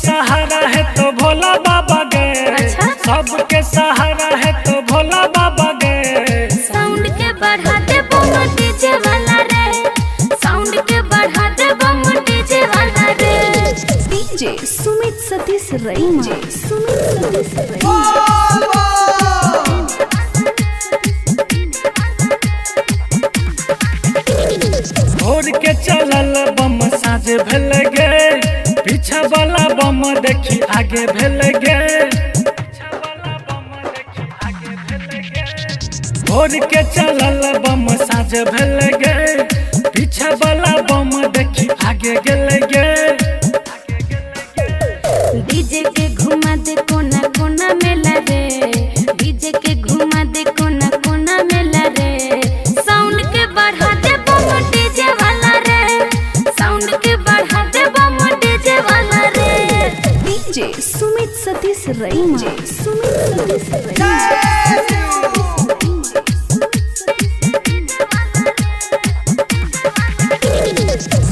सहारा है तो भोला बाबा गए। अच्छा? सबके सहारा है तो भोला बाबा गए। साउंड के बढ़ा दे बम डीजे वाला रे, साउंड के बढ़ा दे बम डीजे वाला रे। डीजे सुमित सतीश रईमा, सुमित सतीश रईमा। भोर के चलल बम साँझ भेल गे, पीछा वाला बम देखी आगे भेल गे। भोर के चलल बम साँझ भेल गे, पीछा वाला बम देखी आगे गेल गे। डीजे के घुमा दे कोना कोना मेला रे, डीजे के घुमा दे कोना कोना मेला रे। साउंड के बढ़ा दे बम डीजे वाला रे, साउंड के बढ़ा दे बम डीजे वाला रे। डीजे सुमित सतीश रईमा, सुमित सतीश रईमा।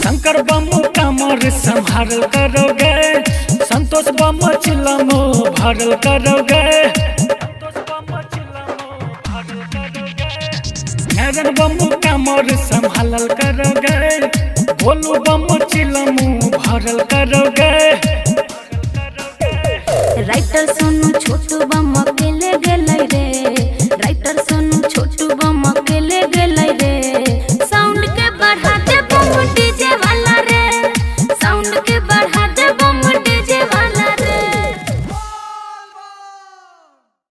शंकर बम कमर संभाल करोगे, संतोष बम चिलम भरल करोगे। नैरन बम कमर संभाल करोगे, भोलू बम चिलम भरल करोगे। राइटर सोनू छोटू बम अकेले गेल